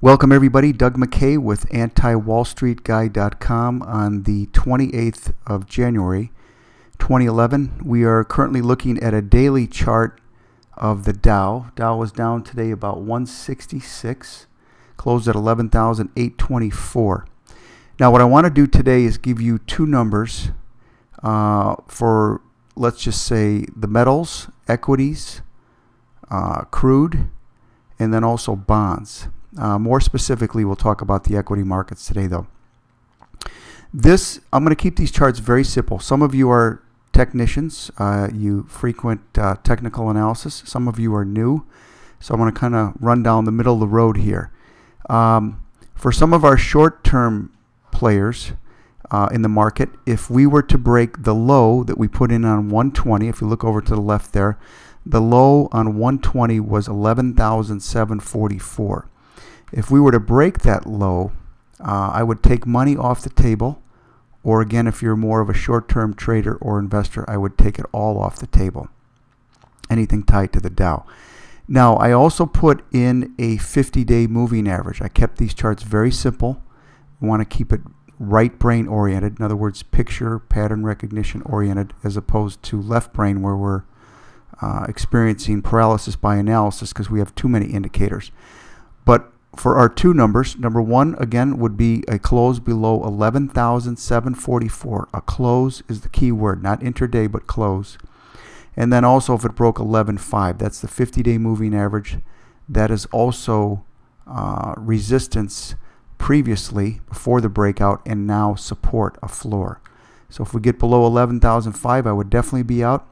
Welcome everybody, Doug McKay with antiwallstreetguy.com on the 28th of January 2011. We are currently looking at a daily chart of the Dow. Dow was down today about 166, closed at 11,824. Now what I want to do today is give you two numbers for, let's just say, the metals, equities, crude, and then also bonds. More specifically, we'll talk about the equity markets today, though. I'm going to keep these charts very simple. Some of you are technicians. You frequent technical analysis. Some of you are new. So I'm going to kind of run down the middle of the road here. For some of our short-term players in the market, if we were to break the low that we put in on 120, if you look over to the left there, the low on 120 was 11,744. If we were to break that low, I would take money off the table, or again, if you're more of a short-term trader or investor, I would take it all off the table, anything tied to the Dow. Now, I also put in a 50-day moving average. I kept these charts very simple. We want to keep it right brain oriented, in other words, picture pattern recognition oriented, as opposed to left brain where we're experiencing paralysis by analysis because we have too many indicators. But for our two numbers, number one, again, would be a close below 11,744. A close is the key word, not intraday, but close. And then also if it broke 11.5, that's the 50-day moving average. That is also resistance previously, before the breakout, and now support, a floor. So if we get below 11,005, I would definitely be out.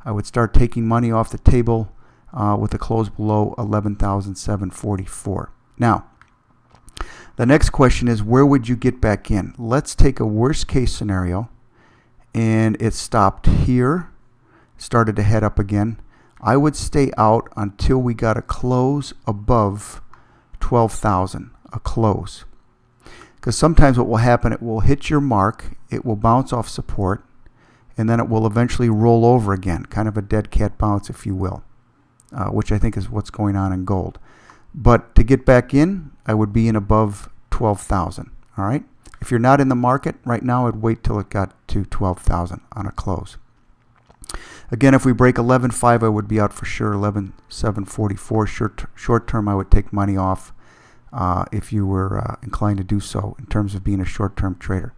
I would start taking money off the table with a close below 11,744. Now, the next question is, where would you get back in? Let's take a worst case scenario, and it stopped here, started to head up again. I would stay out until we got a close above 12,000, a close. Because sometimes what will happen, it will hit your mark, it will bounce off support, and then it will eventually roll over again, kind of a dead cat bounce, if you will, which I think is what's going on in gold. But to get back in, I would be in above 12,000. All right. If you're not in the market right now, I'd wait till it got to 12,000 on a close. Again, if we break 11.5, I would be out for sure. 11,744 short term, I would take money off if you were inclined to do so in terms of being a short-term trader.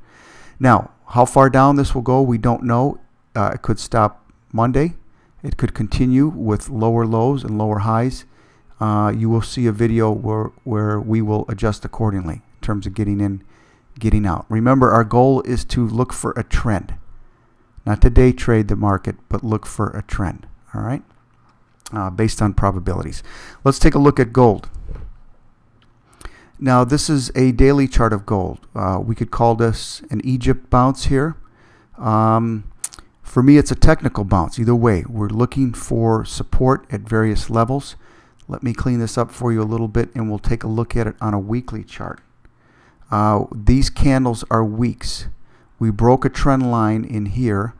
Now, how far down this will go, we don't know. It could stop Monday. It could continue with lower lows and lower highs. You will see a video where we will adjust accordingly in terms of getting in, getting out. Remember, our goal is to look for a trend, not to day trade the market, but look for a trend. All right, based on probabilities. Let's take a look at gold. Now, this is a daily chart of gold. We could call this an Egypt bounce here. For me, it's a technical bounce. Either way, we're looking for support at various levels. Let me clean this up for you a little bit, and we'll take a look at it on a weekly chart. These candles are weeks. We broke a trend line in here.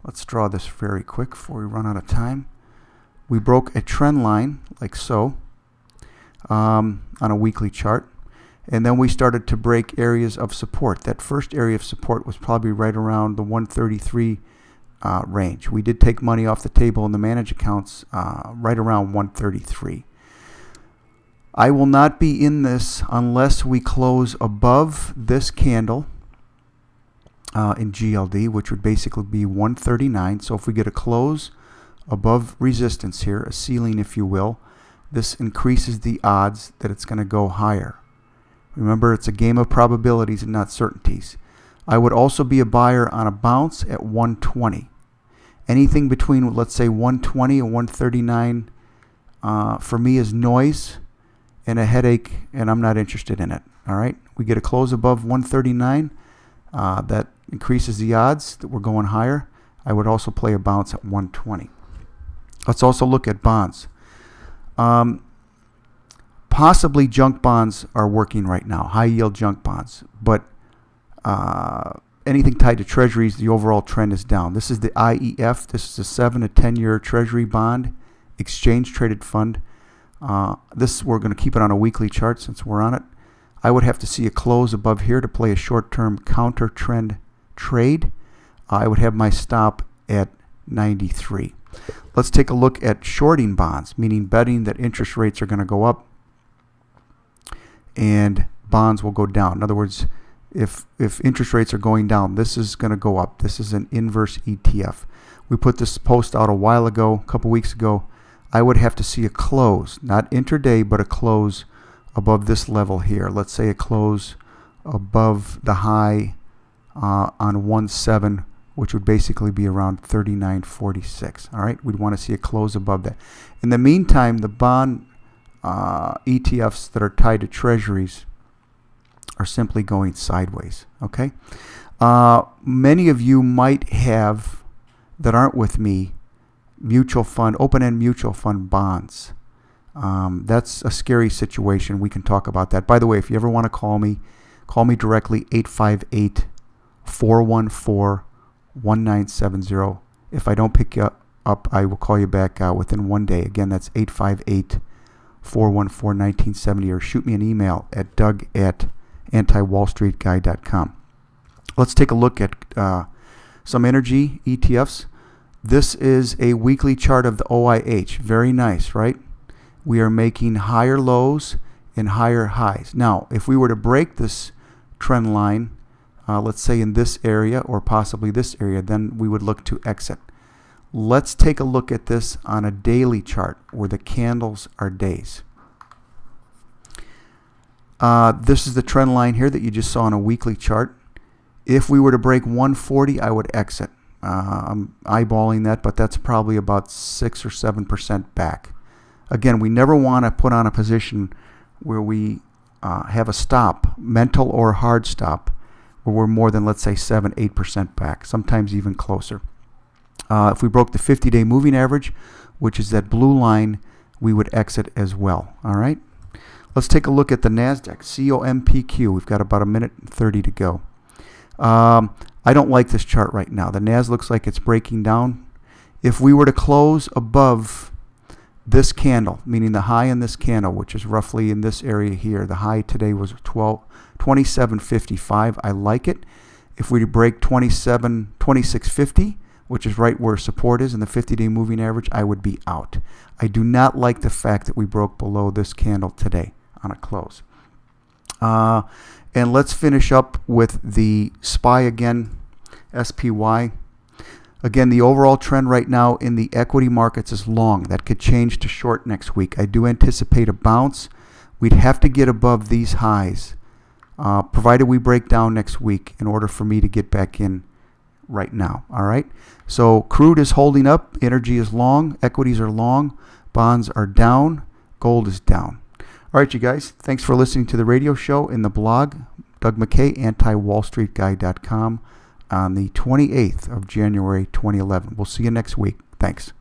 Let's draw this very quick before we run out of time. We broke a trend line like so on a weekly chart, and then we started to break areas of support. That first area of support was probably right around the 133 range. We did take money off the table in the managed accounts right around 133. I will not be in this unless we close above this candle in GLD, which would basically be 139. So if we get a close above resistance here, a ceiling if you will, this increases the odds that it's going to go higher. Remember, it's a game of probabilities and not certainties. I would also be a buyer on a bounce at 120. Anything between, let's say, 120 and 139 for me is noise and a headache, and I'm not interested in it. All right, we get a close above 139. That increases the odds that we're going higher. I would also play a bounce at 120. Let's also look at bonds. Possibly junk bonds are working right now, high yield junk bonds, but anything tied to treasuries, the overall trend is down. This is the IEF. This is a 7 to 10 year treasury bond, exchange traded fund. This, we're going to keep it on a weekly chart since we're on it. I would have to see a close above here to play a short-term counter trend trade. I would have my stop at 93. Let's take a look at shorting bonds, meaning betting that interest rates are going to go up and bonds will go down. In other words, if interest rates are going down, this is going to go up. This is an inverse ETF. We put this post out a while ago, a couple weeks ago. I would have to see a close, not intraday, but a close above this level here. Let's say a close above the high on 1.7, which would basically be around 39.46. All right, we'd want to see a close above that. In the meantime, the bond ETFs that are tied to treasuries are simply going sideways. Okay, many of you might have, that aren't with me, mutual fund, open-end mutual fund bonds. That's a scary situation. We can talk about that. By the way, if you ever want to call me directly, 858-414-1970. If I don't pick you up, I will call you back within 1 day. Again, that's 858-414-1970, or shoot me an email at doug@antiwallstreetguy.com. Let's take a look at some energy ETFs. This is a weekly chart of the OIH. Very nice, right? We are making higher lows and higher highs. Now, if we were to break this trend line, let's say in this area or possibly this area, then we would look to exit. Let's take a look at this on a daily chart where the candles are days. This is the trend line here that you just saw on a weekly chart. If we were to break 140, I would exit. I'm eyeballing that, but that's probably about 6 or 7% back. Again, we never want to put on a position where we have a stop, mental or hard stop, where we're more than, let's say, 7-8% back, sometimes even closer. If we broke the 50-day moving average, which is that blue line, we would exit as well. All right. Let's take a look at the NASDAQ, COMPQ. We've got about 1:30 to go. I don't like this chart right now. The NAS looks like it's breaking down. If we were to close above this candle, meaning the high in this candle, which is roughly in this area here, the high today was 27.55. I like it. If we break 26.50, which is right where support is in the 50-day moving average, I would be out. I do not like the fact that we broke below this candle today on a close. And let's finish up with the SPY again, SPY. Again, the overall trend right now in the equity markets is long. That could change to short next week. I do anticipate a bounce. We'd have to get above these highs, provided we break down next week, in order for me to get back in right now. All right. So crude is holding up. Energy is long. Equities are long. Bonds are down. Gold is down. All right, you guys. Thanks for listening to the radio show and the blog. Doug McKay, antiwallstreetguy.com, on the 28th of January, 2011. We'll see you next week. Thanks.